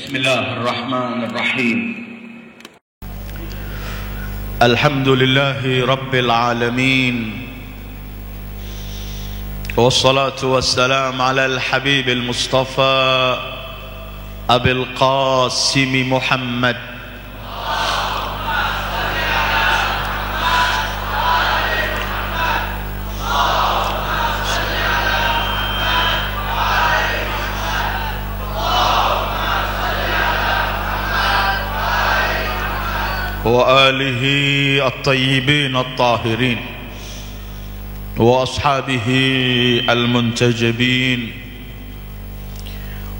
بسم الله الرحمن الرحيم. الحمد لله رب العالمين، والصلاة والسلام على الحبيب المصطفى أبي القاسم محمد وآله الطيبين الطاهرين وأصحابه المنتجبين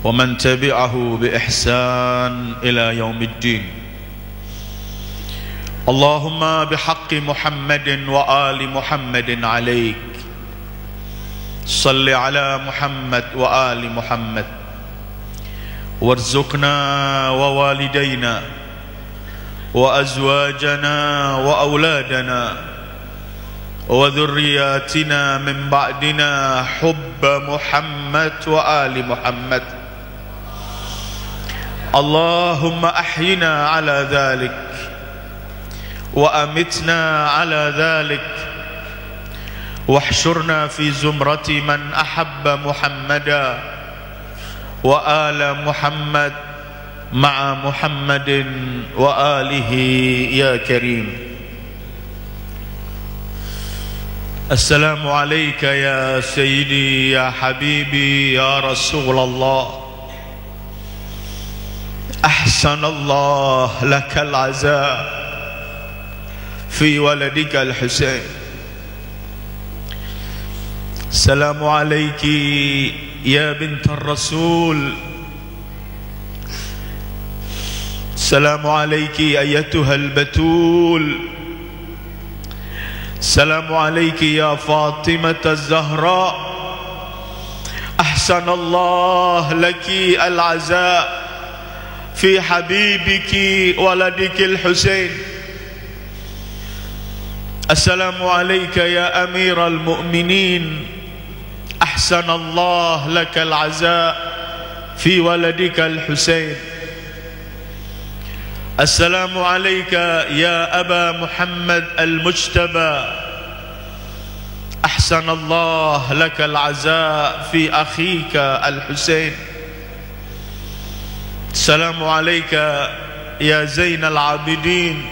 ومن تبعه بإحسان إلى يوم الدين. اللهم بحق محمد وآل محمد عليك صل على محمد وآل محمد، وارزقنا ووالدينا وأزواجنا وأولادنا وذرياتنا من بعدنا حب محمد وآل محمد. اللهم أحينا على ذلك وأمتنا على ذلك، واحشرنا في زمرة من أحب محمدا وآل محمد مع محمد وآله يا كريم. السلام عليك يا سيدي يا حبيبي يا رسول الله، أحسن الله لك العزاء في ولدك الحسين. السلام عليك يا بنت الرسول، السلام عليك أيتها البتول، السلام عليك يا فاطمة الزهراء، أحسن الله لك العزاء في حبيبك ولدك الحسين. السلام عليك يا أمير المؤمنين، أحسن الله لك العزاء في ولدك الحسين. السلام عليك يا أبا محمد المجتبى، أحسن الله لك العزاء في أخيك الحسين. السلام عليك يا زين العابدين،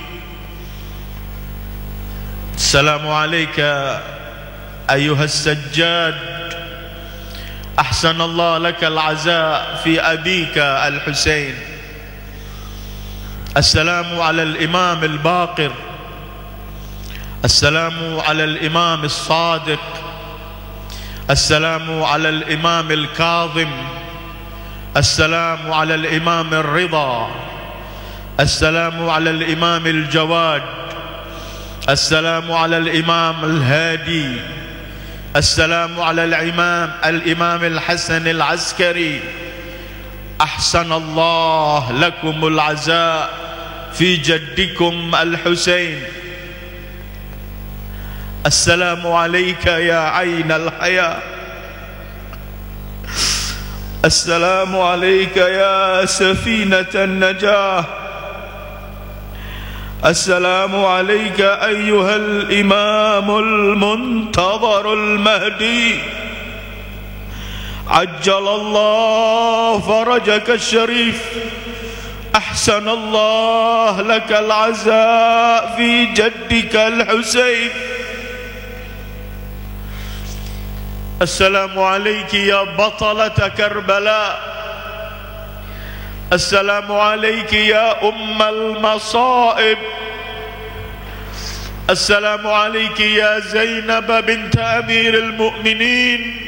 السلام عليك أيها السجاد، أحسن الله لك العزاء في أبيك الحسين. السلام على الإمام الباقر، السلام على الإمام الصادق، السلام على الإمام الكاظم، السلام على الإمام الرضا، السلام على الإمام الجواد، السلام على الإمام الهادي، السلام على الإمام الحسن العسكري، أحسن الله لكم العزاء في جدكم الحسين. السلام عليك يا عين الحياة، السلام عليك يا سفينة النجاة، السلام عليك أيها الإمام المنتظر المهدي، عجل الله فرجك الشريف، أحسن الله لك العزاء في جدك الحسين. السلام عليك يا بطلة كربلاء، السلام عليك يا أم المصائب، السلام عليك يا زينب بنت أمير المؤمنين،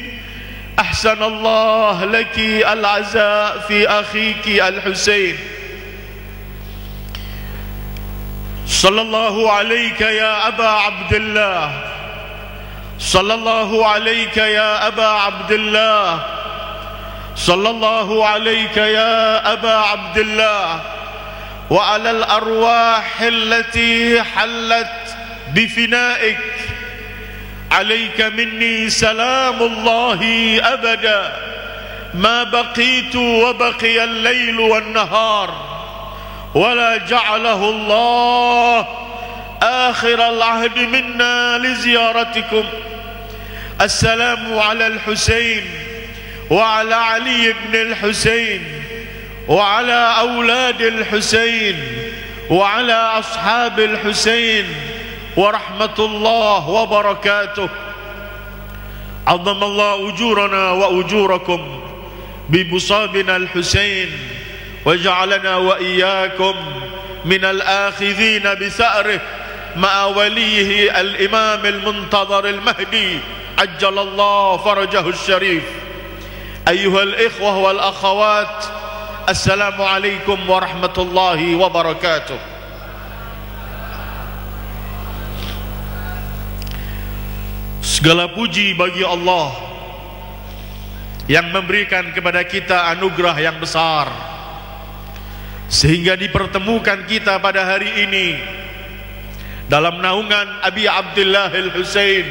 أحسن الله لك العزاء في أخيك الحسين. صلى الله عليك يا أبا عبد الله، صلى الله عليك يا أبا عبد الله، صلى الله عليك يا أبا عبد الله، وعلى الأرواح التي حلت بفنائك، عليك مني سلام الله أبدا ما بقيت وبقي الليل والنهار ولا جعله الله آخر العهد منا لزيارتكم. السلام على الحسين وعلى علي بن الحسين وعلى أولاد الحسين وعلى أصحاب الحسين ورحمة الله وبركاته. عظم الله أجورنا وأجوركم بمصابنا الحسين وجعلنا وإياكم من الآخذين بثأره مع وليه الإمام المنتظر المهدي عجل الله فرجه الشريف. أيها الإخوة والأخوات، السلام عليكم ورحمة الله وبركاته. Segala puji bagi Allah yang memberikan kepada kita anugerah yang besar sehingga dipertemukan kita pada hari ini dalam naungan Abi Abdullah Al-Husain,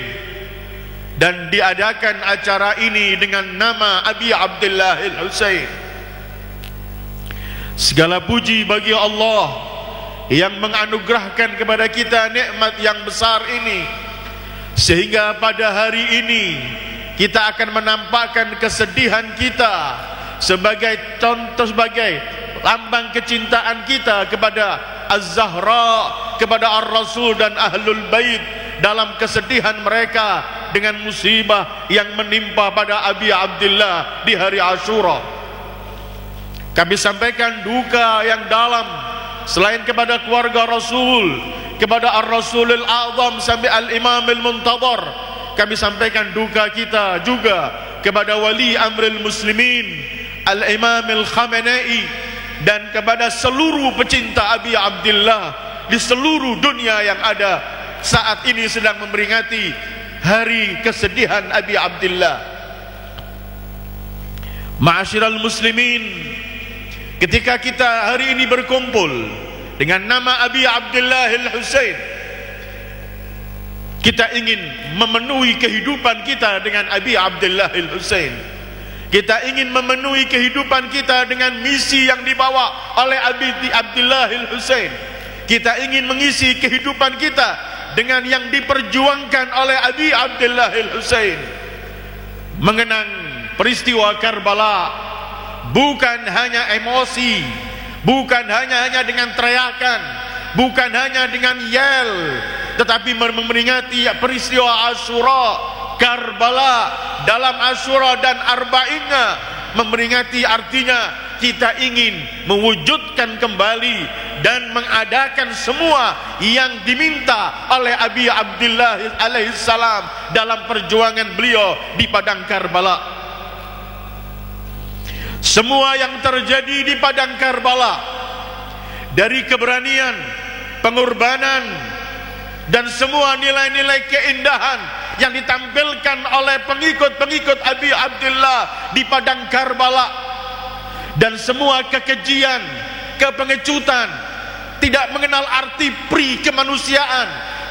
dan diadakan acara ini dengan nama Abi Abdullah Al-Husain. Segala puji bagi Allah yang menganugerahkan kepada kita nikmat yang besar ini sehingga pada hari ini kita akan menampakkan kesedihan kita sebagai contoh, sebagai lambang kecintaan kita kepada Az-Zahra, kepada Ar-Rasul dan Ahlul Bait dalam kesedihan mereka dengan musibah yang menimpa pada Abi Abdullah di hari Ashura. Kami sampaikan duka yang dalam selain kepada keluarga Rasul, kepada Ar-Rasulul A'zam sampai Al-Imam Al-Muntadhar, kami sampaikan duka kita juga kepada Wali Amril Muslimin Al-Imam Al-Khamenei, dan kepada seluruh pecinta Abi Abdullah di seluruh dunia yang ada saat ini sedang memperingati hari kesedihan Abi Abdullah. Ma'asyiral muslimin, ketika kita hari ini berkumpul dengan nama Abi Abdullah Al-Husain, kita ingin memenuhi kehidupan kita dengan Abi Abdullah Al-Husain. Kita ingin memenuhi kehidupan kita dengan misi yang dibawa oleh Abi Abdullah Al-Husain. Kita ingin mengisi kehidupan kita dengan yang diperjuangkan oleh Abi Abdullah Al-Husain. Mengenang peristiwa Karbala bukan hanya emosi, bukan hanya dengan teriakan, bukan hanya dengan yel, tetapi memperingati peristiwa Ashura, Karbala dalam Ashura dan Arba'innya. Memperingati artinya kita ingin mewujudkan kembali dan mengadakan semua yang diminta oleh Abi Abdullah alaihissalam dalam perjuangan beliau di padang Karbala. Semua yang terjadi di padang Karbala, dari keberanian, pengorbanan, dan semua nilai-nilai keindahan yang ditampilkan oleh pengikut-pengikut Abi Abdullah di padang Karbala, dan semua kekejian, kepengecutan, tidak mengenal arti pri kemanusiaan,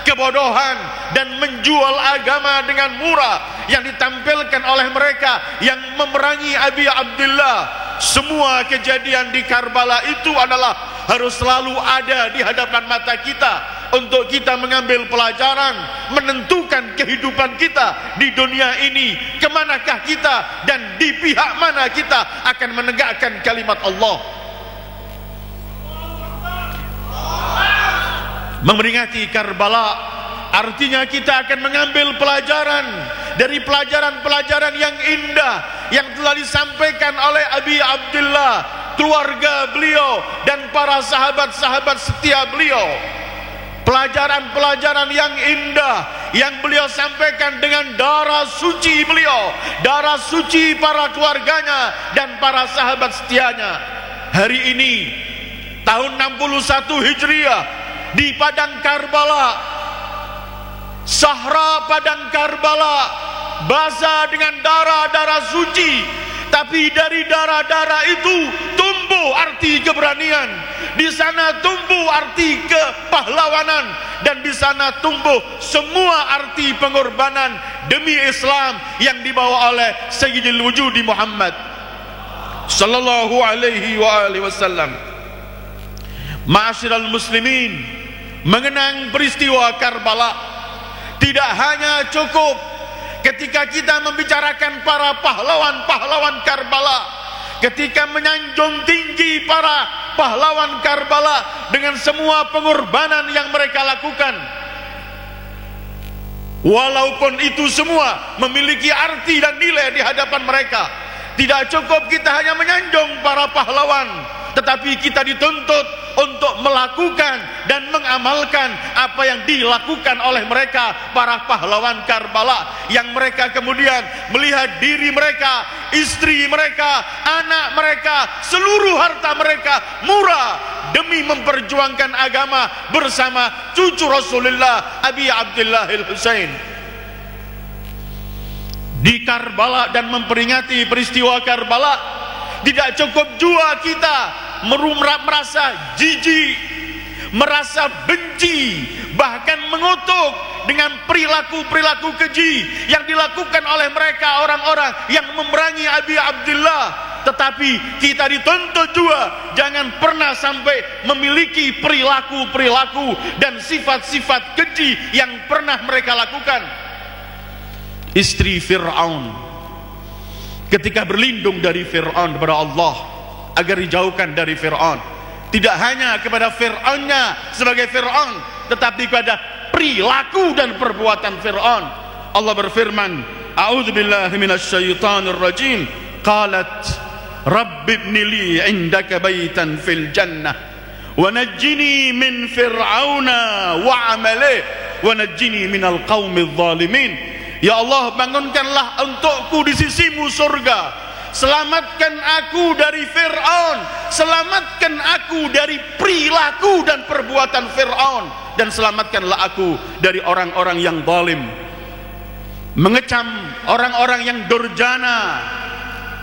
kebodohan, dan menjual agama dengan murah yang ditampilkan oleh mereka yang memerangi Abi Abdullah. Semua kejadian di Karbala itu adalah harus selalu ada di hadapan mata kita untuk kita mengambil pelajaran, menentukan kehidupan kita di dunia ini, kemanakah kita dan di pihak mana kita akan menegakkan kalimat Allah. Memperingati Karbala artinya kita akan mengambil pelajaran dari pelajaran-pelajaran yang indah yang telah disampaikan oleh Abi Abdullah, keluarga beliau, dan para sahabat-sahabat setia beliau. Pelajaran-pelajaran yang indah yang beliau sampaikan dengan darah suci beliau, darah suci para keluarganya dan para sahabat setianya. Hari ini tahun 61 Hijriah di padang Karbala, Sahra padang Karbala basah dengan darah-darah suci, tapi dari darah-darah itu tumbuh arti keberanian. Di sana tumbuh arti kepahlawanan, dan di sana tumbuh semua arti pengorbanan demi Islam yang dibawa oleh Sayyidil Wujudi Muhammad. sallallahu alaihi wasallam. Ma'asyiral muslimin, mengenang peristiwa Karbala tidak hanya cukup ketika kita membicarakan para pahlawan-pahlawan Karbala, ketika menyanjung tinggi para pahlawan Karbala dengan semua pengorbanan yang mereka lakukan. Walaupun itu semua memiliki arti dan nilai di hadapan mereka, tidak cukup kita hanya menyanjung para pahlawan, tetapi kita dituntut untuk melakukan dan mengamalkan apa yang dilakukan oleh mereka, para pahlawan Karbala, yang mereka kemudian melihat diri mereka, istri mereka, anak mereka, seluruh harta mereka murah demi memperjuangkan agama bersama cucu Rasulullah, Abi Abdullah al-Husain. Di Karbala dan memperingati peristiwa Karbala, tidak cukup jua kita merasa jijik, merasa benci, bahkan mengutuk dengan perilaku-perilaku keji yang dilakukan oleh mereka, orang-orang yang memerangi Abi Abdullah. Tetapi kita dituntut juga jangan pernah sampai memiliki perilaku-perilaku dan sifat-sifat keji yang pernah mereka lakukan. Istri Fir'aun ketika berlindung dari Fir'aun kepada Allah agar dijauhkan dari Fir'aun, tidak hanya kepada Fir'aunnya sebagai Fir'aun, tetapi kepada perilaku dan perbuatan Fir'aun. Allah berfirman, a'udzubillahi minasyaitonir rajim, qalat rabbi ibni li 'indaka baitan fil jannah wa najjini min fir'auna wa 'amalihi wa najjini minal qaumidz zalimin. Ya Allah, bangunkanlah untukku di sisimu surga, selamatkan aku dari Fir'aun, selamatkan aku dari perilaku dan perbuatan Fir'aun, dan selamatkanlah aku dari orang-orang yang zalim. Mengecam orang-orang yang durjana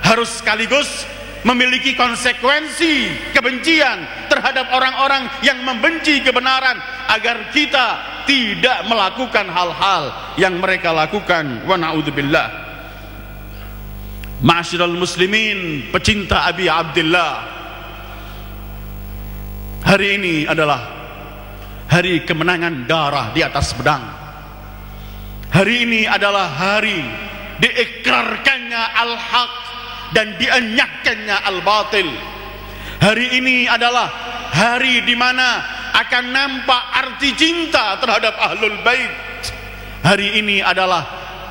harus sekaligus memiliki konsekuensi kebencian terhadap orang-orang yang membenci kebenaran, agar kita tidak melakukan hal-hal yang mereka lakukan. Wa na'udzubillah. Ma'asyiral muslimin, pecinta Abi Abdullah, hari ini adalah hari kemenangan darah di atas pedang. Hari ini adalah hari diikrarkannya al-haq dan dienyahkannya al-batil. Hari ini adalah hari di mana akan nampak arti cinta terhadap Ahlul Bait. Hari ini adalah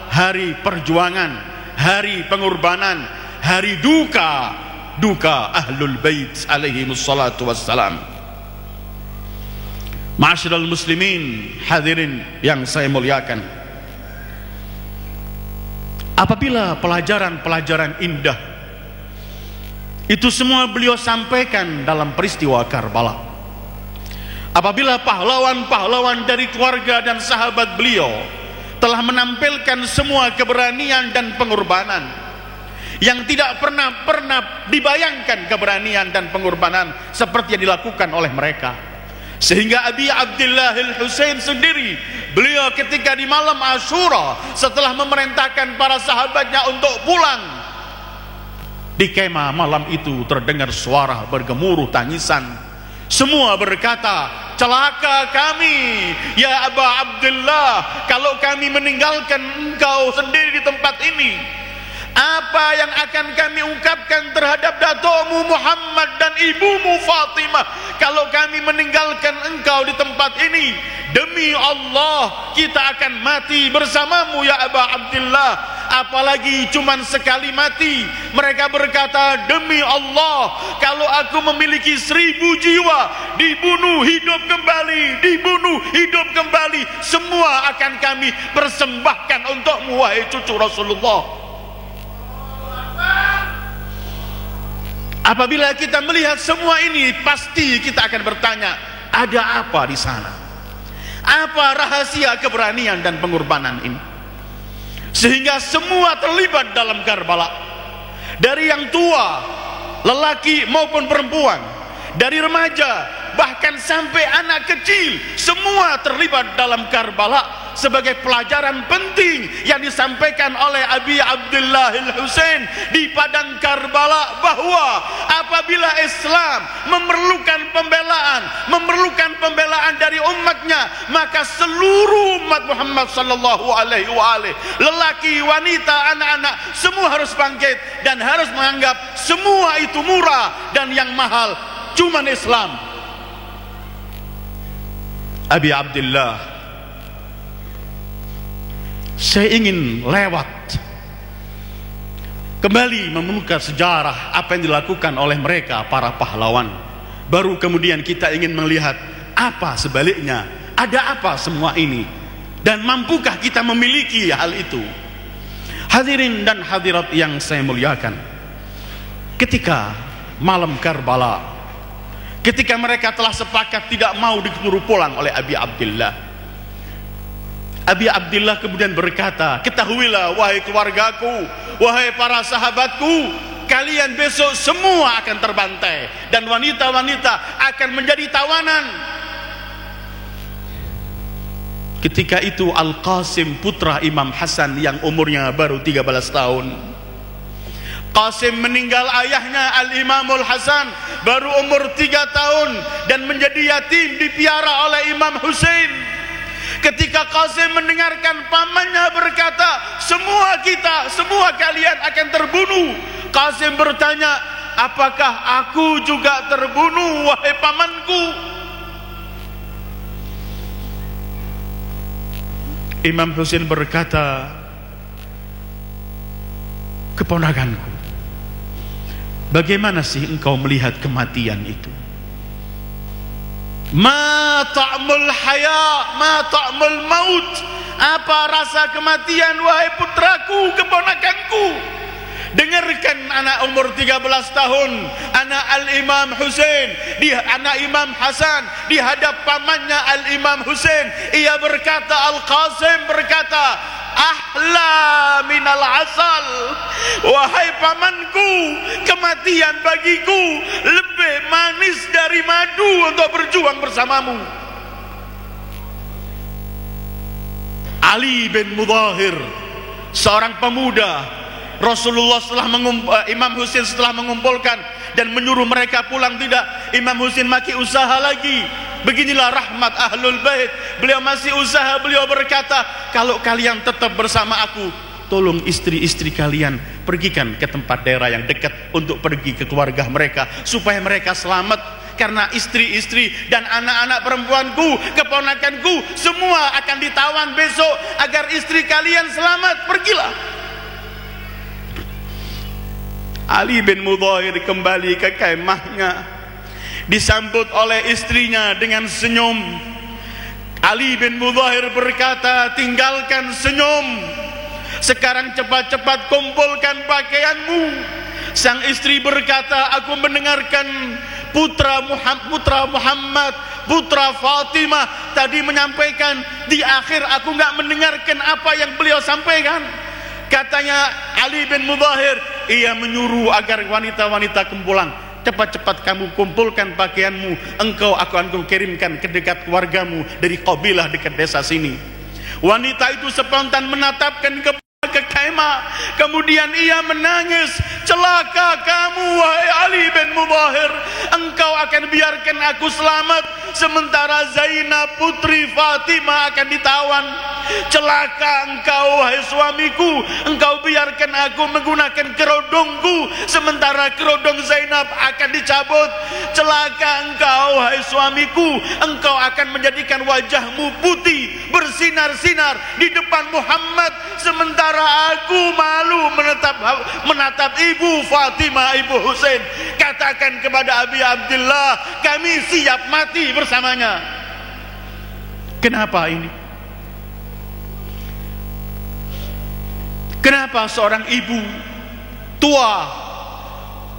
hari perjuangan, hari pengorbanan, hari duka Ahlul Bait alaihi wassalatu wassalam. Ma'asyiral muslimin, hadirin yang saya muliakan, apabila pelajaran-pelajaran indah itu semua beliau sampaikan dalam peristiwa Karbala, apabila pahlawan-pahlawan dari keluarga dan sahabat beliau telah menampilkan semua keberanian dan pengorbanan yang tidak pernah dibayangkan, keberanian dan pengorbanan seperti yang dilakukan oleh mereka, sehingga Abi Abdullah al-Husain sendiri, beliau ketika di malam Asyura setelah memerintahkan para sahabatnya untuk pulang, di kemah malam itu terdengar suara bergemuruh tangisan. Semua berkata, celaka kami ya Aba Abdullah, kalau kami meninggalkan engkau sendiri di tempat ini. Apa yang akan kami ungkapkan terhadap datomu Muhammad dan ibumu Fatimah kalau kami meninggalkan engkau di tempat ini? Demi Allah, kita akan mati bersamamu ya Aba Abdullah. Apalagi cuman sekali mati. Mereka berkata, demi Allah, kalau aku memiliki 1000 jiwa, dibunuh hidup kembali, semua akan kami persembahkan untukmu wahai cucu Rasulullah. Apabila kita melihat semua ini, pasti kita akan bertanya, ada apa di sana? Apa rahasia keberanian dan pengorbanan ini? Sehingga semua terlibat dalam Karbala, dari yang tua, lelaki maupun perempuan, dari remaja bahkan sampai anak kecil, semua terlibat dalam Karbala sebagai pelajaran penting yang disampaikan oleh Abi Abdullah al-Husain di padang Karbala, bahwa apabila Islam memerlukan pembelaan dari umatnya, maka seluruh umat Muhammad sallallahu alaihi wasallam, lelaki, wanita, anak-anak, semua harus bangkit dan harus menganggap semua itu murah dan yang mahal cuman Islam. Abi Abdullah, saya ingin lewat kembali membuka sejarah apa yang dilakukan oleh mereka para pahlawan. Baru kemudian kita ingin melihat apa sebaliknya, ada apa semua ini, dan mampukah kita memiliki hal itu. Hadirin dan hadirat yang saya muliakan, ketika malam Karbala, ketika mereka telah sepakat tidak mau disuruh pulang oleh Abi Abdullah, Abi Abdullah kemudian berkata, ketahuilah wahai keluargaku, wahai para sahabatku, kalian besok semua akan terbantai dan wanita-wanita akan menjadi tawanan. Ketika itu Al-Qasim, putra Imam Hasan yang umurnya baru 13 tahun, Qasim meninggal ayahnya Al-Imamul Hasan baru umur 3 tahun dan menjadi yatim dipiara oleh Imam Husain. Ketika Qasim mendengarkan pamannya berkata, semua kita, semua kalian akan terbunuh, Qasim bertanya, apakah aku juga terbunuh wahai pamanku? Imam Husain berkata, keponakanku, bagaimana sih engkau melihat kematian itu? Ma ta'mul haya, ma ta'mul maut. Apa rasa kematian wahai putraku, keponakanku? Dengarkan anak umur 13 tahun, anak Al-Imam Husain, anak Imam Hasan di hadap pamannya Al-Imam Husain. Ia berkata, Al-Qasim berkata, ahla minal asal, wahai pamanku, kematian bagiku lebih manis dari madu untuk berjuang bersamamu. Ali bin Mudahir, seorang pemuda, Rasulullah Imam Husain setelah mengumpulkan dan menyuruh mereka pulang, tidak, Imam Husain makin usaha lagi. Beginilah rahmat ahlul bait, beliau masih usaha. Beliau berkata, kalau kalian tetap bersama aku, tolong istri-istri kalian pergikan ke tempat daerah yang dekat untuk pergi ke keluarga mereka supaya mereka selamat, karena istri-istri dan anak-anak perempuanku, keponakanku semua akan ditawan besok. Agar istri kalian selamat, pergilah. Ali bin Mudahir kembali ke kemahnya, disambut oleh istrinya dengan senyum. Ali bin Mudahir berkata, tinggalkan senyum, sekarang cepat-cepat kumpulkan pakaianmu. Sang istri berkata, aku mendengarkan putra Muhammad, putra Fatimah tadi menyampaikan, di akhir aku enggak mendengarkan apa yang beliau sampaikan. Katanya Ali bin Mudahir, ia menyuruh agar wanita-wanita pulang. Cepat-cepat kamu kumpulkan pakaianmu, engkau akan kirimkan ke dekat keluargamu dari kabilah dekat desa sini. Wanita itu spontan menatapkan ke kemah, kemudian ia menangis, celaka kamu wahai Ali bin Mudahir, engkau akan biarkan aku selamat, sementara Zainab putri Fatimah akan ditawan. Celaka engkau wahai suamiku, engkau biarkan aku menggunakan kerodongku, sementara kerodong Zainab akan dicabut. Celaka engkau wahai suamiku, engkau akan menjadikan wajahmu putih bersinar-sinar di depan Muhammad, sementara aku malu menatap ibu Fatimah, ibu Husain. Katakan kepada Abi Abdullah, kami siap mati bersamanya. Kenapa ini? Kenapa seorang ibu tua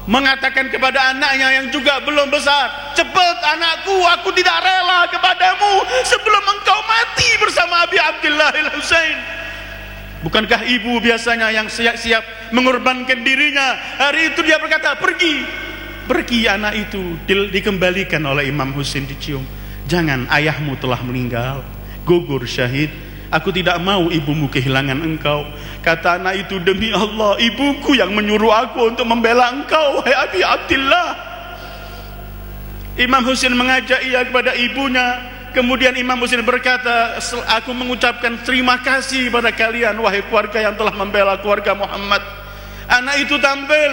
mengatakan kepada anaknya yang juga belum besar, cepat anakku, aku tidak rela kepadamu sebelum engkau mati bersama Abi Abdullah al-Husain. Bukankah ibu biasanya yang siap mengorbankan dirinya? Hari itu dia berkata, pergi anak itu. Dikembalikan oleh Imam Husain, dicium. Jangan, ayahmu telah meninggal, gugur syahid. Aku tidak mau ibumu kehilangan engkau. Kata anak itu, demi Allah, ibuku yang menyuruh aku untuk membela engkau, wahai Abi Abdillah. Imam Husain mengajak ia kepada ibunya. Kemudian Imam Husain berkata, aku mengucapkan terima kasih pada kalian, wahai keluarga yang telah membela keluarga Muhammad. Anak itu tampil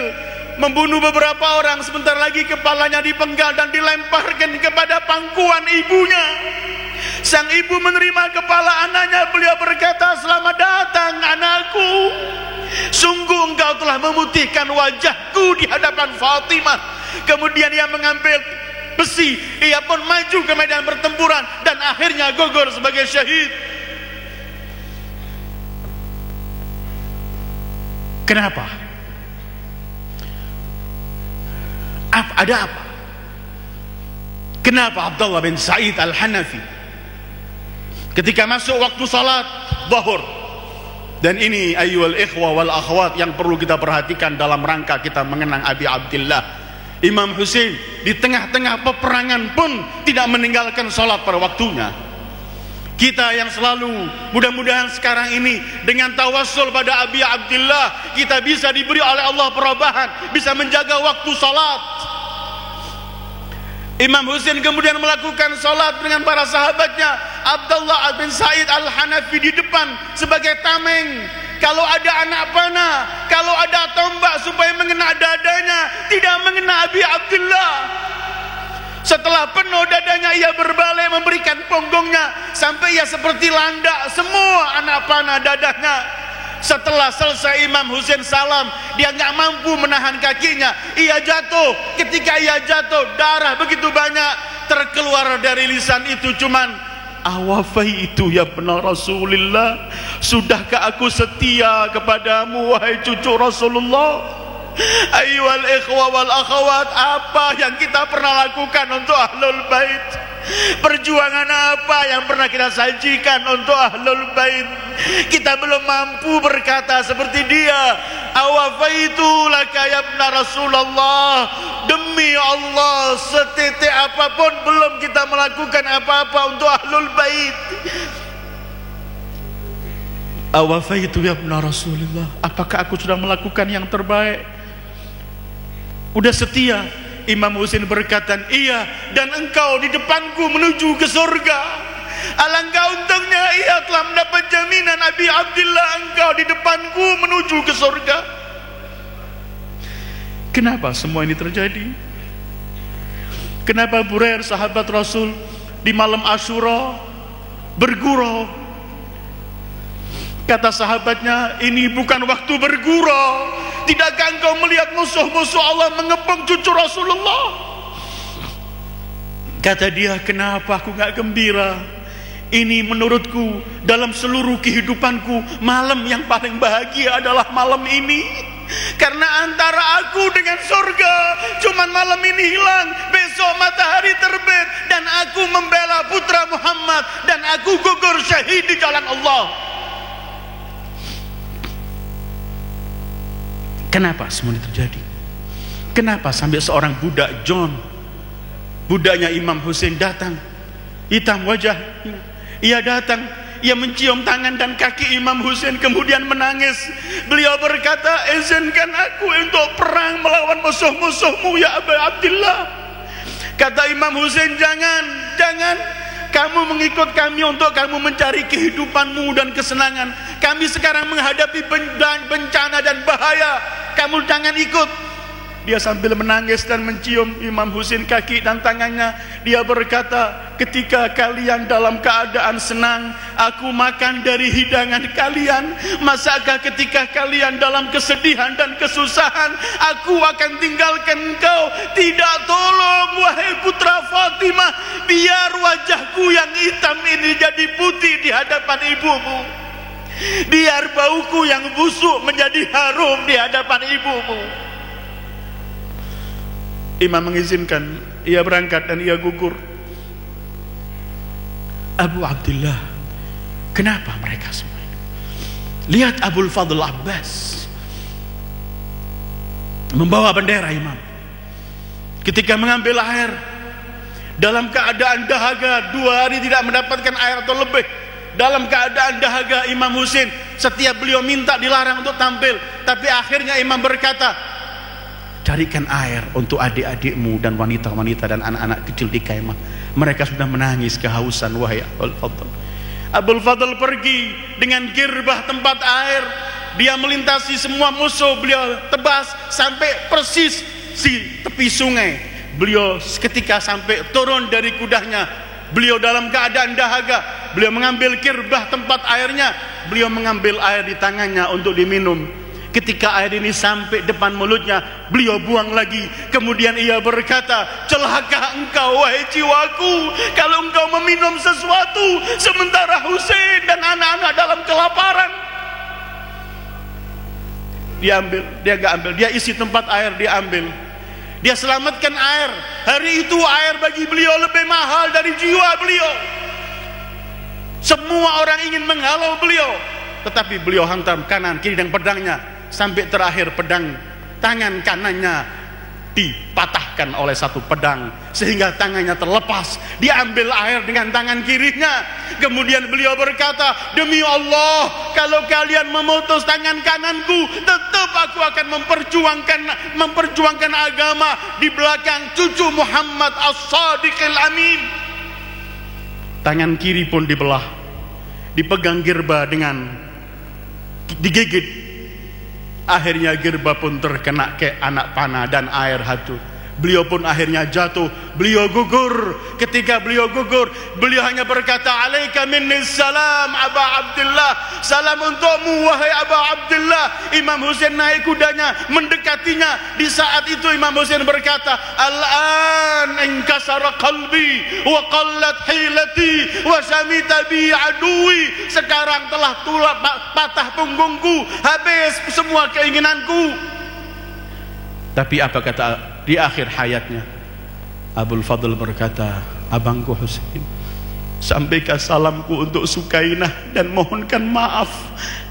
membunuh beberapa orang. Sebentar lagi kepalanya dipenggal dan dilemparkan kepada pangkuan ibunya. Sang ibu menerima kepala anaknya. Beliau berkata, selamat datang anakku, sungguh engkau telah memutihkan wajahku di hadapan Fatimah. Kemudian ia mengambil besi, ia pun maju ke medan pertempuran dan akhirnya gugur sebagai syahid. Kenapa? Ada apa? Kenapa Abdullah bin Sa'id Al-Hanafi ketika masuk waktu salat zuhur, dan ini ayyuhal ikhwah wal akhwat yang perlu kita perhatikan dalam rangka kita mengenang Abi Abdillah, Imam Husain di tengah-tengah peperangan pun tidak meninggalkan salat pada waktunya. Kita yang selalu, mudah-mudahan sekarang ini dengan tawassul pada Abi Abdillah, kita bisa diberi oleh Allah perubahan, bisa menjaga waktu salat. Imam Husain kemudian melakukan salat dengan para sahabatnya. Abdullah bin Sa'id Al-Hanafi di depan sebagai tameng. Kalau ada anak panah, kalau ada tombak supaya mengena dadanya, tidak mengena Abi Abdillah. Setelah penuh dadanya, ia berbalik memberikan punggungnya sampai ia seperti landak semua anak panah dadanya. Setelah selesai Imam Husain salam, dia nggak mampu menahan kakinya, ia jatuh. Ketika ia jatuh, darah begitu banyak terkeluar dari lisan itu, cuman awafaitu ya benar Rasulullah, sudahkah aku setia kepadamu wahai cucu Rasulullah? Ayyuhal ikhwa wal akhwat, apa yang kita pernah lakukan untuk ahlul bait? Perjuangan apa yang pernah kita sajikan untuk ahlul bait? Kita belum mampu berkata seperti dia, awafaitu laka ya ibna Rasulullah, demi Allah setitik apapun belum kita melakukan apa-apa untuk ahlul bait. Awafaitu ya ibna Rasulullah, apakah aku sudah melakukan yang terbaik? Udah setia? Imam Husain berkata, iya, dan engkau di depanku menuju ke surga. Alangkah untungnya ia telah mendapat jaminan Abi Abdillah, engkau di depanku menuju ke surga. Kenapa semua ini terjadi? Kenapa Burair sahabat Rasul di malam Asyura bergurau? Kata sahabatnya, ini bukan waktu bergurau. Tidakkah engkau melihat musuh-musuh Allah mengepung cucu Rasulullah? Kata dia, kenapa aku gak gembira? Ini menurutku dalam seluruh kehidupanku, malam yang paling bahagia adalah malam ini. Karena antara aku dengan surga cuman malam ini hilang, besok matahari terbit dan aku membela putra Muhammad dan aku gugur syahid di jalan Allah. Kenapa semua ini terjadi? Kenapa sampai seorang budak John, budaknya Imam Husain datang, hitam wajahnya, ia datang, ia mencium tangan dan kaki Imam Husain kemudian menangis. Beliau berkata, izinkan aku untuk perang melawan musuh-musuhmu ya Abu Abdillah. Kata Imam Husain, jangan, kamu mengikut kami untuk kamu mencari kehidupanmu dan kesenangan. Kami sekarang menghadapi bencana dan bahaya, kamu jangan ikut. Dia sambil menangis dan mencium Imam Husain kaki dan tangannya. Dia berkata, ketika kalian dalam keadaan senang, aku makan dari hidangan kalian. Masakah ketika kalian dalam kesedihan dan kesusahan, aku akan tinggalkan engkau? Tidak, tolong wahai putra Fatimah, biar wajahku yang hitam ini jadi putih di hadapan ibumu. Biar bauku yang busuk menjadi harum di hadapan ibumu. Imam mengizinkan, ia berangkat dan ia gugur. Abu Abdillah, kenapa mereka semua ini? Lihat Abul Fadl Abbas membawa bendera imam. Ketika mengambil air dalam keadaan dahaga, 2 hari tidak mendapatkan air atau lebih, dalam keadaan dahaga Imam Husain. Setiap beliau minta dilarang untuk tampil, tapi akhirnya Imam berkata, carikan air untuk adik-adikmu dan wanita-wanita dan anak-anak kecil di kemah. Mereka sudah menangis kehausan. Wahai Abul Fadl. Abul Fadl pergi dengan girbah tempat air. Dia melintasi semua musuh, beliau tebas sampai persis si tepi sungai. Beliau ketika sampai turun dari kudanya, beliau dalam keadaan dahaga. Beliau mengambil girbah tempat airnya, beliau mengambil air di tangannya untuk diminum. Ketika air ini sampai depan mulutnya, beliau buang lagi. Kemudian ia berkata, celaka engkau wahai jiwaku, kalau engkau meminum sesuatu sementara Husain dan anak-anak dalam kelaparan. Dia ambil, dia gak ambil, dia isi tempat air, dia ambil, dia selamatkan air. Hari itu air bagi beliau lebih mahal dari jiwa beliau. Semua orang ingin menghalau beliau, tetapi beliau hantam kanan kiri dan pedangnya sampai terakhir pedang tangan kanannya dipatahkan oleh satu pedang sehingga tangannya terlepas. Dia ambil air dengan tangan kirinya. Kemudian beliau berkata, demi Allah, kalau kalian memutus tangan kananku, tetap aku akan memperjuangkan agama di belakang cucu Muhammad As-Sadiqil Amin. Tangan kiri pun dibelah, dipegang girba dengan digigit. Akhirnya girba pun terkena ke anak panah dan air hatu. Beliau pun akhirnya jatuh, beliau gugur. Ketika beliau gugur, beliau hanya berkata, alaika minni salam Aba Abdullah, salam untukmu wahai Aba Abdullah. Imam Husain naik kudanya, mendekatinya. Di saat itu Imam Husain berkata, al-an inkasara qalbi wa qallat hilati wa samita bi aduwi. Sekarang telah patah punggungku, habis semua keinginanku. Tapi apa kata di akhir hayatnya? Abul Fadl berkata, abangku Husain, sampaikan salamku untuk Sukainah dan mohonkan maaf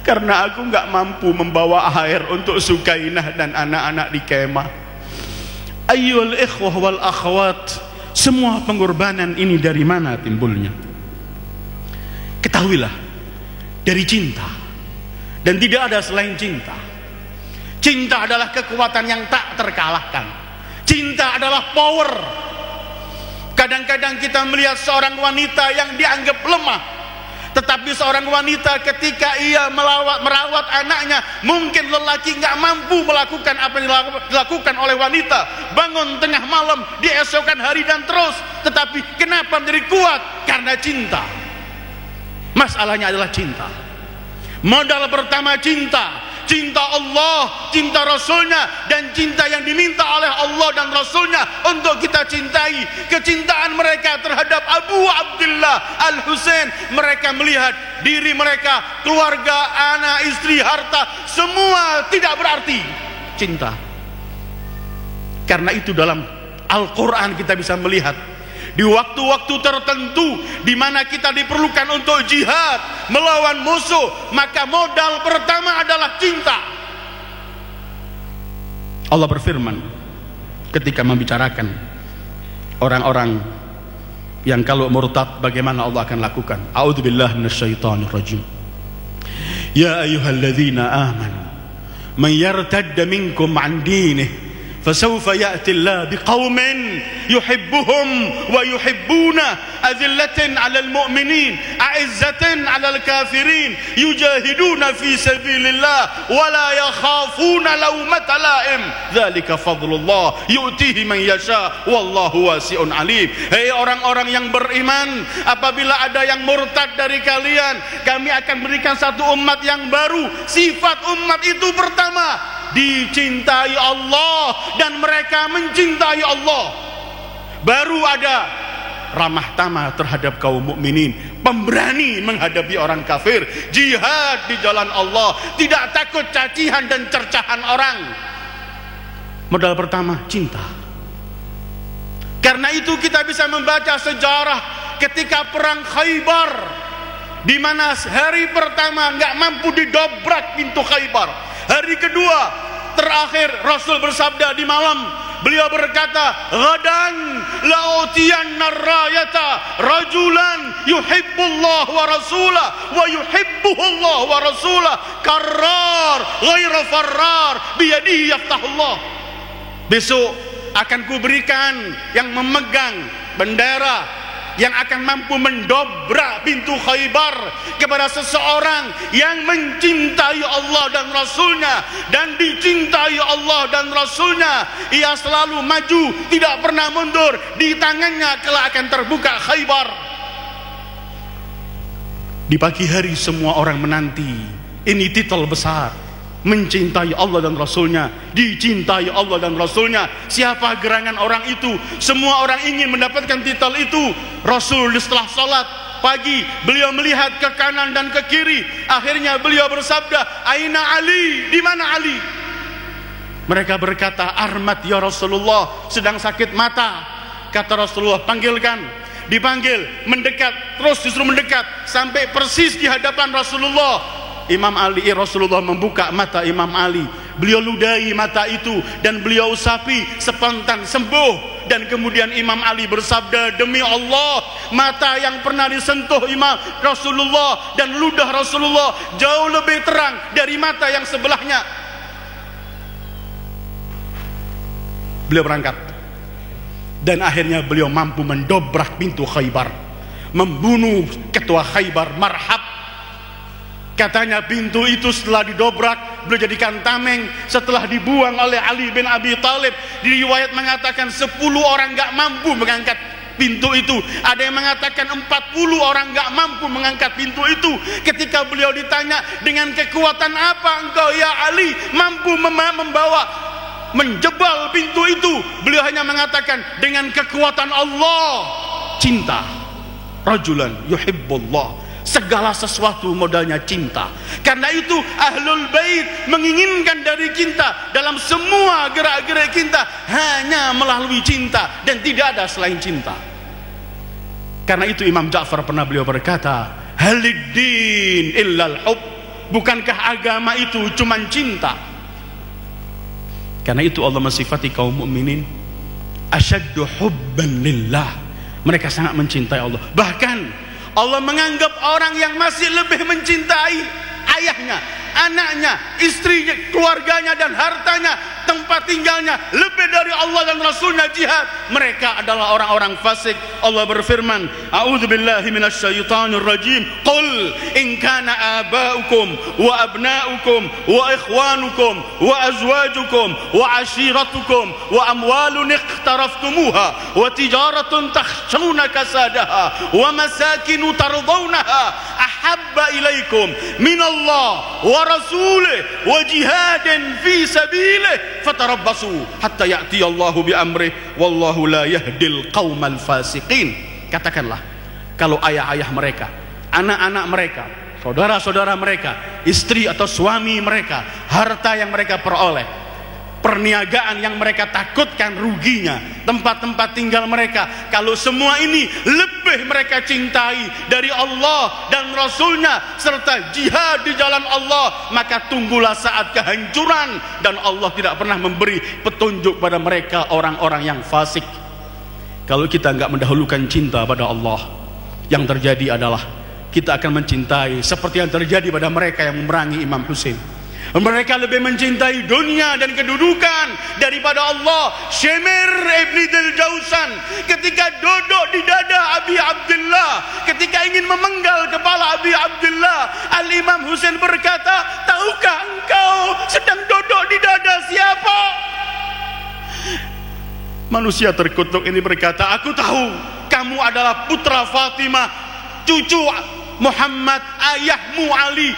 karena aku gak mampu membawa air untuk Sukainah dan anak-anak di kemah. Ayyul ikhwah wal akhwat, semua pengorbanan ini dari mana timbulnya? Ketahuilah, dari cinta, dan tidak ada selain cinta. Cinta adalah kekuatan yang tak terkalahkan. Cinta adalah power. Kadang-kadang kita melihat seorang wanita yang dianggap lemah, tetapi seorang wanita ketika ia merawat anaknya, mungkin lelaki nggak mampu melakukan apa yang dilakukan oleh wanita. Bangun tengah malam, diesokan hari dan terus. Tetapi kenapa menjadi kuat? Karena cinta. Masalahnya adalah cinta. Modal pertama cinta. Cinta Allah, cinta Rasulnya, dan cinta yang diminta oleh Allah dan Rasulnya untuk kita cintai. Kecintaan mereka terhadap Abu Abdullah Al-Husain, mereka melihat diri mereka, keluarga, anak, istri, harta, semua tidak berarti. Cinta. Karena itu dalam Al-Quran kita bisa melihat di waktu-waktu tertentu di mana kita diperlukan untuk jihad melawan musuh, maka modal pertama adalah cinta. Allah berfirman ketika membicarakan orang-orang yang kalau murtad bagaimana Allah akan lakukan. A'udzubillahi minasyaitonirrajim. Ya ayyuhalladzina amanu man yartadda minkum 'an dinihi فسوف يأتي الله بقوم يحبهم ويحبونه أذلة على المؤمنين أعزة على الكافرين يجاهدون في سبيل الله ولا يخافون لومة لائم ذلك فضل الله يؤتيه من يشاء والله واسع عليم. Hei orang-orang yang beriman, apabila ada yang murtad dari kalian, kami akan berikan satu umat yang baru. Sifat umat itu pertama, dicintai Allah dan mereka mencintai Allah. Baru ada ramah tamah terhadap kaum mukminin, pemberani menghadapi orang kafir, jihad di jalan Allah, tidak takut cacian dan cercahan orang. Modal pertama cinta. Karena itu kita bisa membaca sejarah ketika perang Khaybar, di mana hari pertama nggak mampu didobrak pintu Khaybar. Hari kedua terakhir Rasul bersabda di malam, beliau berkata, "Ghadan la'utiyanna rayata rajulan yuhibbullah wa rasulah wa yuhibbuhu Allah wa rasulah karrar ghaira farrar biyadihi yaftahullah." Besok akan kuberikan yang memegang bendera yang akan mampu mendobrak pintu Khaybar kepada seseorang yang mencintai Allah dan Rasulnya dan dicintai Allah dan Rasulnya. Ia selalu maju, tidak pernah mundur. Di tangannya kelak akan terbuka Khaybar. Di pagi hari semua orang menanti. Ini titel besar, mencintai Allah dan Rasulnya, dicintai Allah dan Rasulnya. Siapa gerangan orang itu? Semua orang ingin mendapatkan titel itu. Rasul setelah salat pagi, beliau melihat ke kanan dan ke kiri. Akhirnya beliau bersabda, "Aina Ali?" Di mana Ali? Mereka berkata, "Armat ya Rasulullah, sedang sakit mata." Kata Rasulullah, "Panggilkan." Dipanggil, mendekat, terus disuruh mendekat sampai persis di hadapan Rasulullah. Rasulullah membuka mata Imam Ali. Beliau ludahi mata itu dan beliau usapi, spontan sembuh. Dan kemudian Imam Ali bersabda, "Demi Allah, mata yang pernah disentuh Imam Rasulullah dan ludah Rasulullah jauh lebih terang dari mata yang sebelahnya." Beliau berangkat dan akhirnya beliau mampu mendobrak pintu Khaybar, membunuh ketua Khaybar Marhab. Katanya pintu itu setelah didobrak, beliau jadikan tameng. Setelah dibuang oleh Ali bin Abi Thalib, di riwayat mengatakan 10 orang gak mampu mengangkat pintu itu. Ada yang mengatakan 40 orang gak mampu mengangkat pintu itu. Ketika beliau ditanya, "Dengan kekuatan apa engkau ya Ali mampu membawa, menjebal pintu itu?" Beliau hanya mengatakan, "Dengan kekuatan Allah." Cinta. Rajulan yuhibbullah. Segala sesuatu modalnya cinta. Karena itu Ahlul Bait menginginkan dari kita, dalam semua gerak-gerik kita, hanya melalui cinta dan tidak ada selain cinta. Karena itu Imam Ja'far pernah beliau berkata, "Haliddin illal hub." Bukankah agama itu cuman cinta? Karena itu Allah mensifati kaum mukminin asyaddu hubban lillah. Mereka sangat mencintai Allah. Bahkan Allah menganggap orang yang masih lebih mencintai ayahnya, anaknya, istrinya, keluarganya dan hartanya, tempat tinggalnya lebih dari Allah dan Rasulnya jihad, mereka adalah orang-orang fasik. Allah berfirman, "A'udzubillahi minasyaitonir rajim. Qul in kana aba'ukum wa abna'ukum wa ikhwanukum wa azwajukum wa ashiratukum wa amwalun iqtaraftumuha wa tijaratun takhshawna kasadaha wa masakinu tardawnaha ahabba ilaikum minallah wa rasulih wa jihadin fi sabilih fatarabbasu hatta ya'tiyallahu bi amrih wallahu la yahdil qaumal fasiqin." Katakanlah, kalau ayah-ayah mereka, anak-anak mereka, saudara-saudara mereka, istri atau suami mereka, harta yang mereka peroleh, perniagaan yang mereka takutkan ruginya, tempat-tempat tinggal mereka, kalau semua ini lebih mereka cintai dari Allah dan Rasulnya serta jihad di jalan Allah, maka tunggulah saat kehancuran dan Allah tidak pernah memberi petunjuk pada mereka orang-orang yang fasik. Kalau kita enggak mendahulukan cinta pada Allah, yang terjadi adalah kita akan mencintai seperti yang terjadi pada mereka yang memerangi Imam Husain. Mereka lebih mencintai dunia dan kedudukan daripada Allah. Syemir ibn Diljausan ketika duduk di dada Abi Abdullah, ketika ingin memenggal kepala Abi Abdullah, Al-Imam Husain berkata, "Tahukah engkau sedang duduk di dada siapa?" Manusia terkutuk ini berkata, "Aku tahu, kamu adalah putra Fatimah, cucu Muhammad, ayahmu Ali,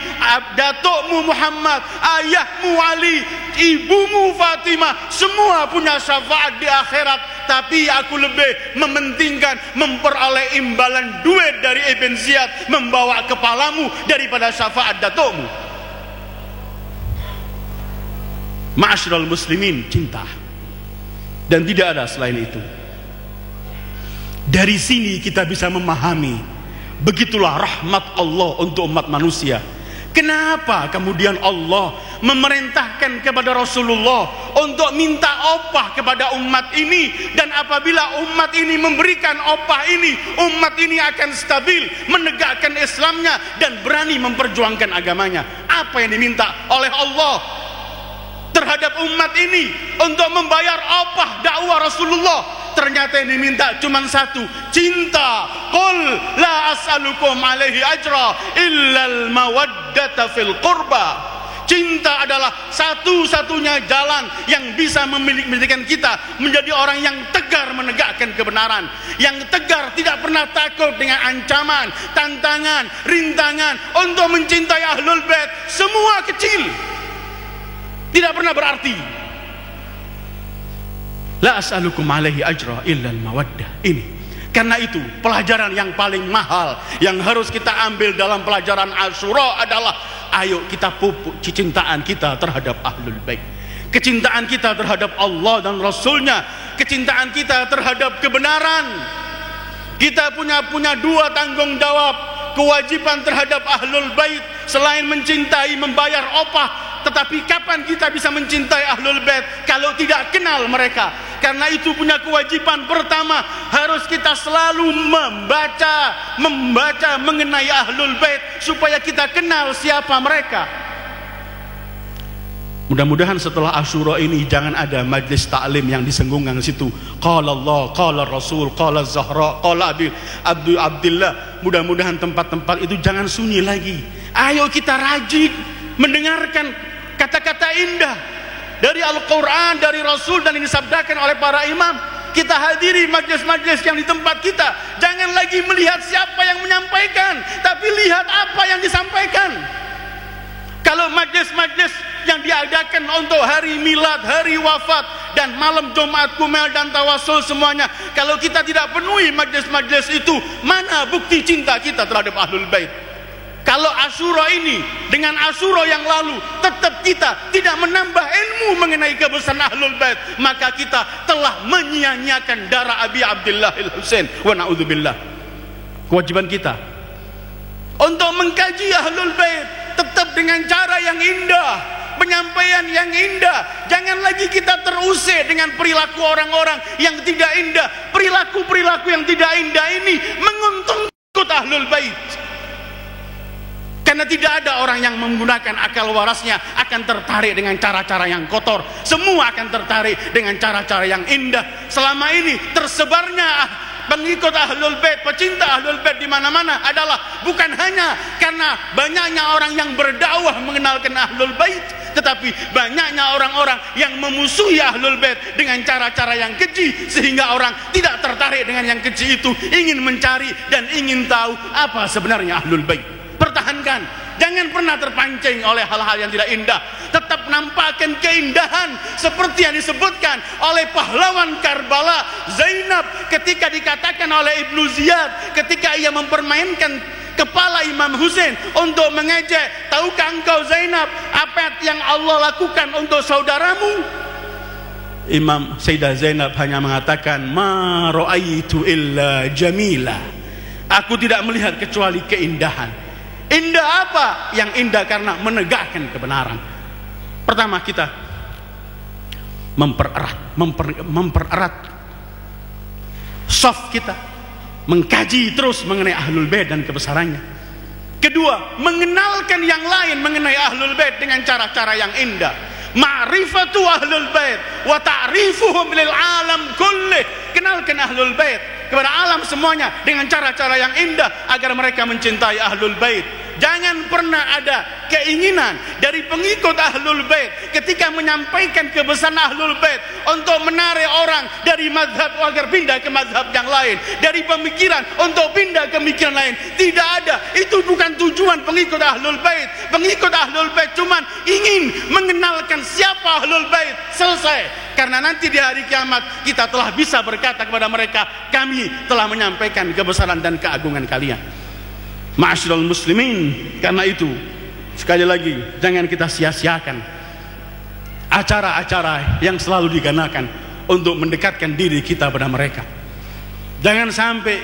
datukmu Muhammad, ayahmu Ali, ibumu Fatimah, semua punya syafaat di akhirat. Tapi aku lebih mementingkan memperoleh imbalan duit dari Ibn Ziyad membawa kepalamu daripada syafaat datukmu." Ma'asyiral muslimin, cinta. Dan tidak ada selain itu. Dari sini kita bisa memahami, begitulah rahmat Allah untuk umat manusia. Kenapa kemudian Allah memerintahkan kepada Rasulullah untuk minta opah kepada umat ini, dan apabila umat ini memberikan opah ini, umat ini akan stabil menegakkan Islamnya dan berani memperjuangkan agamanya. Apa yang diminta oleh Allah terhadap umat ini untuk membayar opah dakwah Rasulullah? Ternyata yang diminta cuma satu, cinta. Qul la as'alukum alaihi ajra illal mawaddata fil qurba. Cinta adalah satu-satunya jalan yang bisa menjadikan kita menjadi orang yang tegar menegakkan kebenaran, yang tegar, tidak pernah takut dengan ancaman, tantangan, rintangan untuk mencintai ahlul bait. Semua kecil, tidak pernah berarti. La as'alukum alaihi ajra illal mawaddah. Ini karena itu pelajaran yang paling mahal yang harus kita ambil dalam pelajaran Asyura adalah ayo kita pupuk kecintaan kita terhadap ahlul bait, kecintaan kita terhadap Allah dan Rasulnya, kecintaan kita terhadap kebenaran. Kita punya dua tanggung jawab, kewajiban terhadap ahlul bait selain mencintai, membayar opah. Tetapi kapan kita bisa mencintai ahlul bait kalau tidak kenal mereka? Karena itu punya kewajiban pertama, harus kita selalu membaca mengenai ahlul bait supaya kita kenal siapa mereka. Mudah-mudahan setelah Asyura ini jangan ada majlis taklim yang disenggungkan situ. Qala Allah, qala Rasul, qala Zahra, qala Abdullah. Mudah-mudahan tempat-tempat itu jangan sunyi lagi. Ayo kita rajin mendengarkan kata-kata indah dari Al-Quran, dari Rasul, dan yang disabdakan oleh para imam. Kita hadiri majlis-majlis yang di tempat kita. Jangan lagi melihat siapa yang menyampaikan, tapi lihat apa yang disampaikan. Kalau majlis-majlis yang diadakan untuk hari milad, hari wafat, dan malam Jumat Kumel dan tawasul semuanya, kalau kita tidak penuhi majlis-majlis itu, mana bukti cinta kita terhadap ahlul bait? Kalau Asyura ini dengan Asyura yang lalu tetap kita tidak menambah ilmu mengenai kebesaran ahlul bait, maka kita telah menyia-nyiakan darah Abi Abdullah al-Husain wa na'udzubillah. Kewajiban kita untuk mengkaji ahlul bait tetap dengan cara yang indah, penyampaian yang indah. Jangan lagi kita terusir dengan perilaku orang-orang yang tidak indah. Perilaku-perilaku yang tidak indah ini menguntungkan ahlul bait. Karena tidak ada orang yang menggunakan akal warasnya akan tertarik dengan cara-cara yang kotor. Semua akan tertarik dengan cara-cara yang indah. Selama ini tersebarnya pengikut ahlul bait, pecinta ahlul bait di mana-mana adalah bukan hanya karena banyaknya orang yang berdakwah mengenalkan ahlul bait, tetapi banyaknya orang-orang yang memusuhi ahlul bait dengan cara-cara yang keji, sehingga orang tidak tertarik dengan yang keji itu, ingin mencari dan ingin tahu apa sebenarnya ahlul bait. Pertahankan, jangan pernah terpancing oleh hal-hal yang tidak indah. Tetap nampakkan keindahan seperti yang disebutkan oleh pahlawan Karbala Zainab ketika dikatakan oleh Ibnu Ziyad ketika ia mempermainkan kepala Imam Husain untuk mengejek, tahukah engkau Zainab apa yang Allah lakukan untuk saudaramu? Imam Sayyidah Zainab hanya mengatakan, ma ra'aitu illa jamila. Aku tidak melihat kecuali keindahan. Indah apa? Yang indah karena menegakkan kebenaran. Pertama, kita mempererat soft kita, mengkaji terus mengenai ahlul bait dan kebesarannya. Kedua, mengenalkan yang lain mengenai ahlul bait dengan cara-cara yang indah. Ma'rifatu ahlul bait wa ta'rifuhum lil alam kullih. Kenalkan ahlul bait kepada alam semuanya dengan cara-cara yang indah agar mereka mencintai ahlul bait. Jangan pernah ada keinginan dari pengikut ahlul bait ketika menyampaikan kebesaran ahlul bait untuk menarik orang dari mazhab agar pindah ke mazhab yang lain, dari pemikiran untuk pindah ke pemikiran lain. Tidak ada. Itu bukan tujuan pengikut ahlul bait. Pengikut ahlul bait cuma ingin mengenalkan siapa ahlul bait. Selesai. Karena nanti di hari kiamat kita telah bisa berkata kepada mereka, kami telah menyampaikan kebesaran dan keagungan kalian. Ma'asyiral muslimin, karena itu sekali lagi jangan kita sia-siakan acara-acara yang selalu diganakan untuk mendekatkan diri kita pada mereka. Jangan sampai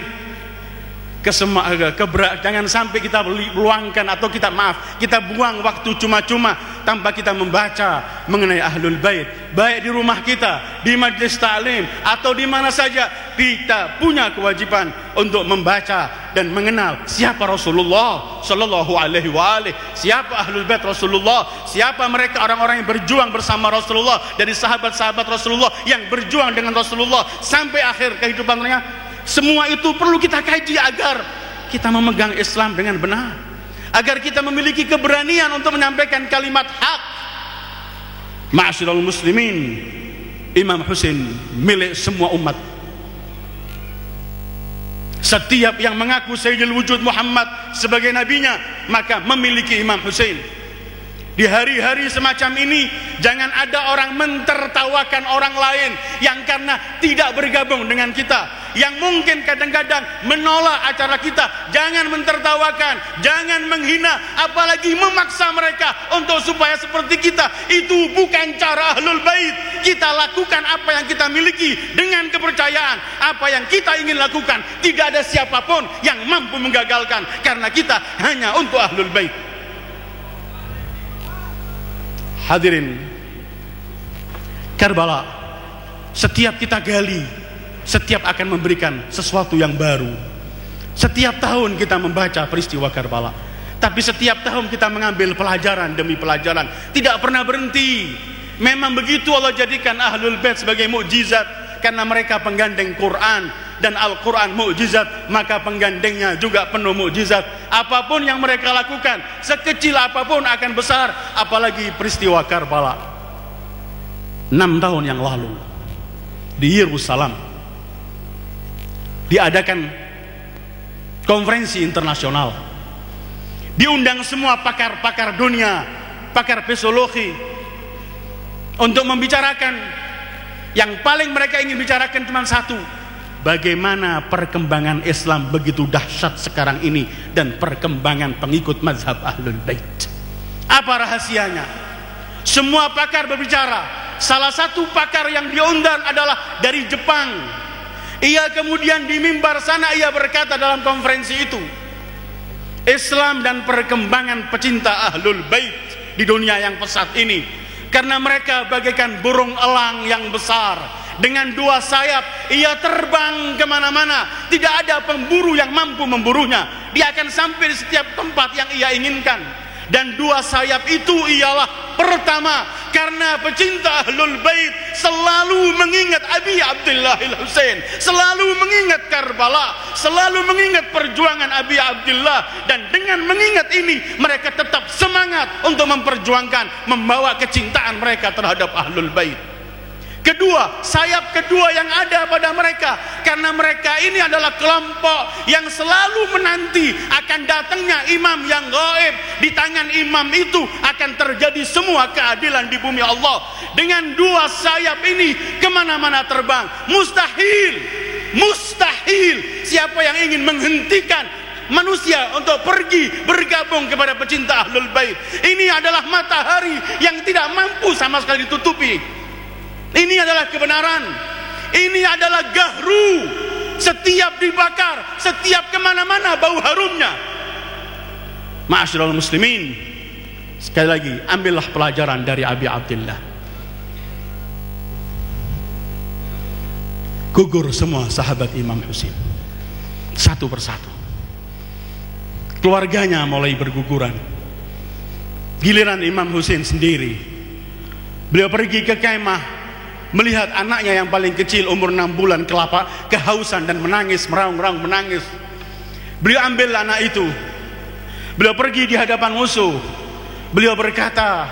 jangan sampai kita luangkan atau kita buang waktu cuma-cuma tanpa kita membaca mengenai Ahlul Bait, baik di rumah kita, di majlis taklim atau di mana saja. Kita punya kewajiban untuk membaca dan mengenal siapa Rasulullah sallallahu alaihi wasallam, siapa Ahlul Bait Rasulullah, siapa mereka orang-orang yang berjuang bersama Rasulullah, dari sahabat-sahabat Rasulullah yang berjuang dengan Rasulullah sampai akhir kehidupan mereka. Semua itu perlu kita kaji agar kita memegang Islam dengan benar, agar kita memiliki keberanian untuk menyampaikan kalimat hak. Ma'asyiral muslimin, Imam Husain milik semua umat. Setiap yang mengaku Sayyidul Wujud Muhammad sebagai nabinya, maka memiliki Imam Husain. Di hari-hari semacam ini, jangan ada orang mentertawakan orang lain yang karena tidak bergabung dengan kita, yang mungkin kadang-kadang menolak acara kita. Jangan mentertawakan, jangan menghina, apalagi memaksa mereka untuk supaya seperti kita. Itu bukan cara Ahlul Bait. Kita lakukan apa yang kita miliki dengan kepercayaan. Apa yang kita ingin lakukan, tidak ada siapapun yang mampu menggagalkan, karena kita hanya untuk Ahlul Bait. Hadirin, Karbala setiap kita gali, setiap akan memberikan sesuatu yang baru. Setiap tahun kita membaca peristiwa Karbala, tapi setiap tahun kita mengambil pelajaran demi pelajaran, tidak pernah berhenti. Memang begitu Allah jadikan Ahlul Bait sebagai mukjizat, karena mereka penggandeng Quran, dan Al-Quran mukjizat, maka penggandengnya juga penuh mukjizat. Apapun yang mereka lakukan, sekecil apapun akan besar. Apalagi peristiwa Karbala 6 tahun yang lalu di Yerusalem diadakan konferensi internasional. Diundang semua pakar-pakar dunia, pakar psikologi, untuk membicarakan yang paling mereka ingin bicarakan cuma satu: bagaimana perkembangan Islam begitu dahsyat sekarang ini, dan perkembangan pengikut mazhab Ahlul Bait. Apa rahasianya? Semua pakar berbicara. Salah satu pakar yang diundang adalah dari Jepang. Ia kemudian di mimbar sana ia berkata dalam konferensi itu, Islam dan perkembangan pecinta Ahlul Bait di dunia yang pesat ini, karena mereka bagaikan burung elang yang besar. Dengan 2 sayap ia terbang kemana-mana, tidak ada pemburu yang mampu memburunya. Dia akan sampai di setiap tempat yang ia inginkan. Dan 2 sayap itu ialah: pertama, karena pecinta Ahlul Bait selalu mengingat Abi Abdullah Al-Husain, selalu mengingat Karbala, selalu mengingat perjuangan Abi Abdullah. Dan dengan mengingat ini, mereka tetap semangat untuk memperjuangkan, membawa kecintaan mereka terhadap Ahlul Bait. Kedua, sayap kedua yang ada pada mereka, karena mereka ini adalah kelompok yang selalu menanti akan datangnya imam yang gaib. Di tangan imam itu akan terjadi semua keadilan di bumi Allah. Dengan 2 sayap ini kemana-mana terbang. Mustahil siapa yang ingin menghentikan manusia untuk pergi bergabung kepada pecinta Ahlul Bait. Ini adalah matahari yang tidak mampu sama sekali ditutupi. Ini adalah kebenaran. Ini adalah gahru. Setiap dibakar, setiap kemana-mana bau harumnya. Ma'asyiral muslimin, sekali lagi, ambillah pelajaran dari Abi Abdullah. Gugur semua sahabat Imam Husain, satu persatu. Keluarganya mulai berguguran. Giliran Imam Husain sendiri. Beliau pergi ke kemah, melihat anaknya yang paling kecil umur 6 bulan kehausan dan menangis, meraung-raung menangis. Beliau ambil anak itu, beliau pergi di hadapan musuh. Beliau berkata,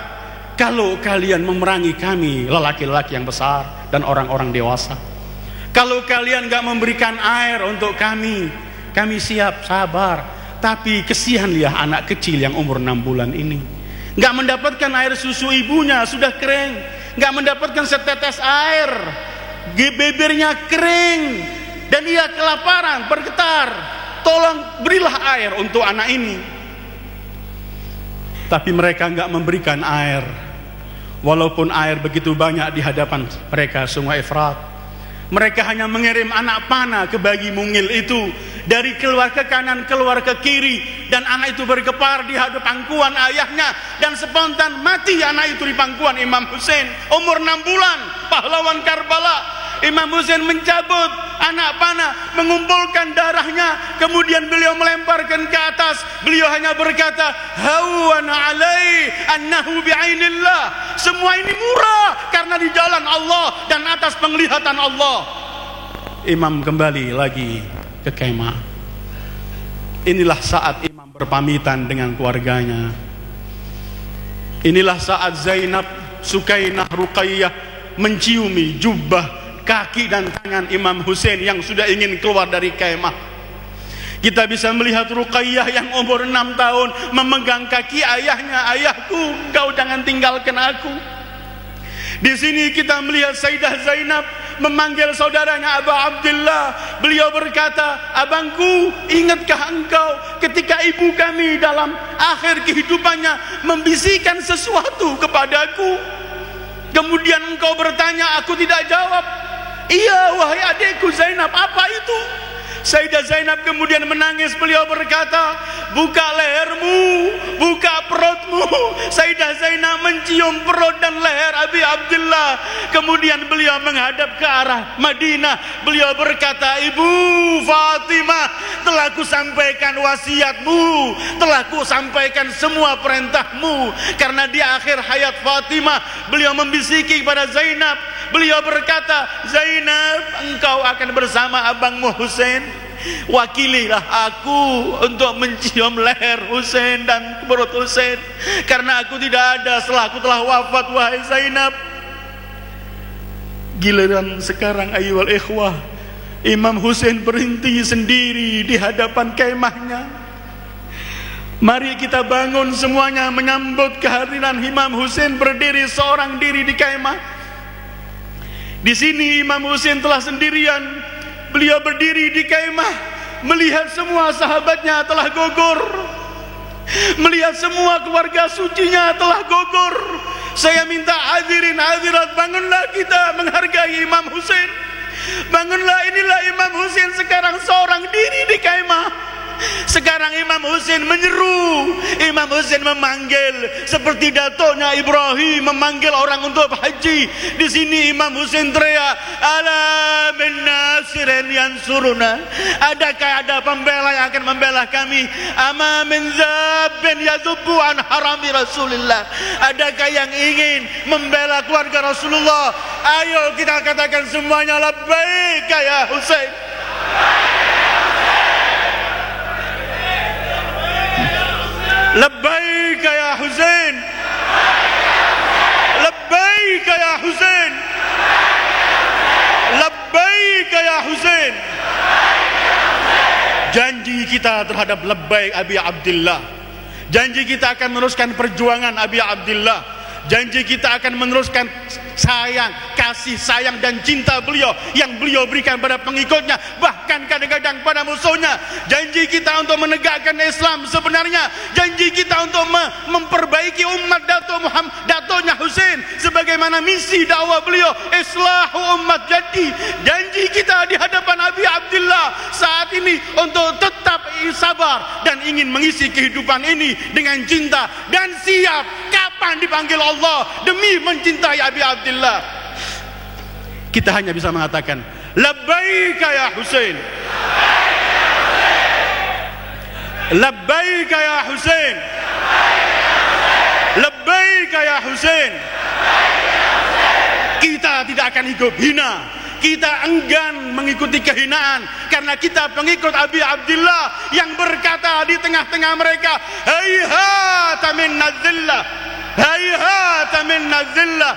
kalau kalian memerangi kami, lelaki-lelaki yang besar dan orang-orang dewasa, kalau kalian gak memberikan air untuk kami siap sabar. Tapi kesian lihat anak kecil yang umur 6 bulan ini, gak mendapatkan air susu ibunya, sudah kering, gak mendapatkan setetes air, bibirnya kering, dan ia kelaparan, bergetar. Tolong berilah air untuk anak ini. Tapi mereka gak memberikan air, walaupun air begitu banyak di hadapan mereka, sungai Efrat. Mereka hanya mengirim anak panah ke bagi mungil itu, dari keluar ke kanan keluar ke kiri, dan anak itu bergepar di pangkuan ayahnya, dan spontan mati anak itu di pangkuan Imam Husain umur 6 bulan, pahlawan Karbala. Imam Husain mencabut anak panah, mengumpulkan darahnya, kemudian beliau melemparkan ke atas. Beliau hanya berkata, hawana alai annahu bi'ainillah. Semua ini murah karena di jalan Allah dan atas penglihatan Allah. Imam kembali lagi ke kemah. Inilah saat Imam berpamitan dengan keluarganya. Inilah saat Zainab, Sukainah, Ruqayyah menciumi jubah, kaki dan tangan Imam Husain yang sudah ingin keluar dari kemah. Kita bisa melihat Ruqayyah yang umur 6 tahun memegang kaki ayahnya. Ayahku, engkau jangan tinggalkan aku. Di sini kita melihat Sayyidah Zainab memanggil saudaranya Abu Abdullah. Beliau berkata, abangku, ingatkah engkau ketika ibu kami dalam akhir kehidupannya membisikkan sesuatu kepadaku? Kemudian engkau bertanya, aku tidak jawab. Iya wahai adikku Zainab, apa itu? Sayyidah Zainab kemudian menangis. Beliau berkata, buka lehermu, buka perutmu. Sayyidah Zainab mencium perut dan leher Abi Abdullah. Kemudian beliau menghadap ke arah Madinah. Beliau berkata, Ibu Fatimah, telah ku sampaikan wasiatmu, telah ku sampaikan semua perintahmu. Karena di akhir hayat Fatimah, beliau membisiki kepada Zainab. Beliau berkata, Zainab, engkau akan bersama abangmu Husain. Wakililah aku untuk mencium leher Husain dan perut Husain, karena aku tidak ada setelah aku telah wafat, wahai Zainab. Giliran sekarang ayyuhal ikhwah, Imam Husain berhenti sendiri di hadapan kemahnya. Mari kita bangun semuanya menyambut kehadiran Imam Husain berdiri seorang diri di kemah. Di sini Imam Husain telah sendirian. Beliau berdiri di kemah, melihat semua sahabatnya telah gugur, melihat semua keluarga sucinya telah gugur. Saya minta hadirin hadirat, bangunlah kita menghargai Imam Husain. Bangunlah, inilah Imam Husain sekarang seorang diri di kemah. Sekarang Imam Husain menyeru, Imam Husain memanggil seperti datuknya Ibrahim memanggil orang untuk haji. Di sini Imam Husain teriak, ala min nasirin yansuruna. Adakah ada pembela yang akan membela kami? Ama min zabbin yadhubbu an harami Rasulillah. Adakah yang ingin membela keluarga Rasulullah? Ayo kita katakan semuanya, labbaik ya Husain. Labbaik ya Husain. Labbaik ya Husain. Labbaik ya Husain. Janji kita terhadap labbaik Abi Abdullah. Janji kita akan meneruskan perjuangan Abi Abdullah. Janji kita akan meneruskan sayang, kasih sayang dan cinta beliau yang beliau berikan pada pengikutnya, bahkan kadang-kadang pada musuhnya. Janji kita untuk menegakkan Islam sebenarnya. Janji kita untuk memperbaiki umat Datuknya Husain sebagaimana misi dakwah beliau, islahu umat. Jadi janji kita di hadapan Abi Abdullah saat ini untuk tetap sabar dan ingin mengisi kehidupan ini dengan cinta dan siap kapan dipanggil Allah demi mencintai Abi Abdullah. Kita hanya bisa mengatakan labbaik ya Husain. Labbaik ya Husain. Labbaik ya Husain. Kita tidak akan hidup hina. Kita enggan mengikuti kehinaan karena kita pengikut Abi Abdullah yang berkata di tengah-tengah mereka, hayhata minna zillah, hayhata minna zillah,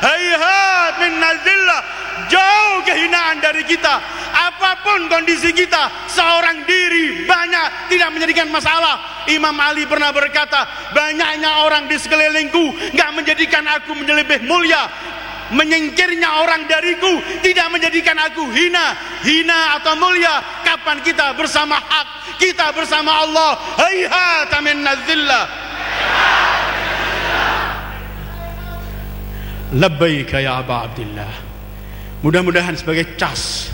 hayhat minna zillah. Jauh kehinaan dari kita. Apapun kondisi kita, seorang diri banyak tidak menjadikan masalah. Imam Ali pernah berkata, banyaknya orang di sekelilingku gak menjadikan aku menjadi lebih mulia. Menyingkirnya orang dariku tidak menjadikan aku hina. Hina atau mulia kapan kita bersama hak, kita bersama Allah. Hayhata minna zillah. Labbaik ya Aba Abdullah. Mudah-mudahan sebagai cas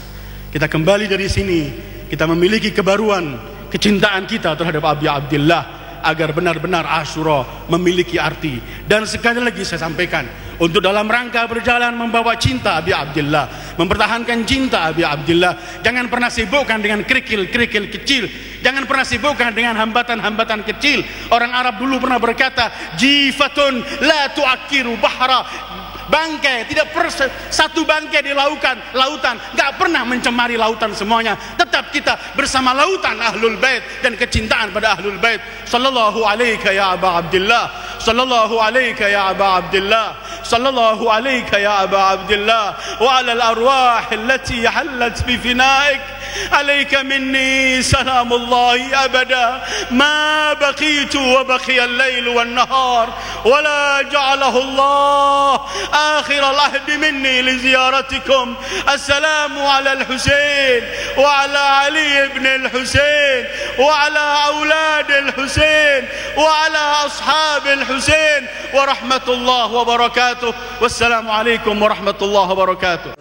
kita kembali dari sini, kita memiliki kebaruan kecintaan kita terhadap Abi Abdillah, agar benar-benar Asyura memiliki arti. Dan sekali lagi saya sampaikan, untuk dalam rangka berjalan membawa cinta Abi Abdillah, mempertahankan cinta Abi Abdillah, jangan pernah sibukkan dengan kerikil-kerikil kecil, jangan pernah sibukkan dengan hambatan-hambatan kecil. Orang Arab dulu pernah berkata, jifatun la tu'akkiru bahra, bangkai tidak satu bangkai di lautan enggak pernah mencemari lautan semuanya. Tetap kita bersama lautan Ahlul Bait dan kecintaan pada Ahlul Bait. Sallallahu alaika ya Aba Abdillah, sallallahu alaika ya Aba Abdillah, sallallahu alaika ya Aba Abdillah, wa ala al-arwah allati hallat bi finaik, alaika minni salamullahi abada ma baqitu wa baqiya al-lail wan nahar wa la ja'alahu Allah آخر العهد مني لزيارتكم. السلام على الحسين وعلى علي بن الحسين وعلى أولاد الحسين وعلى أصحاب الحسين ورحمة الله وبركاته. والسلام عليكم ورحمة الله وبركاته.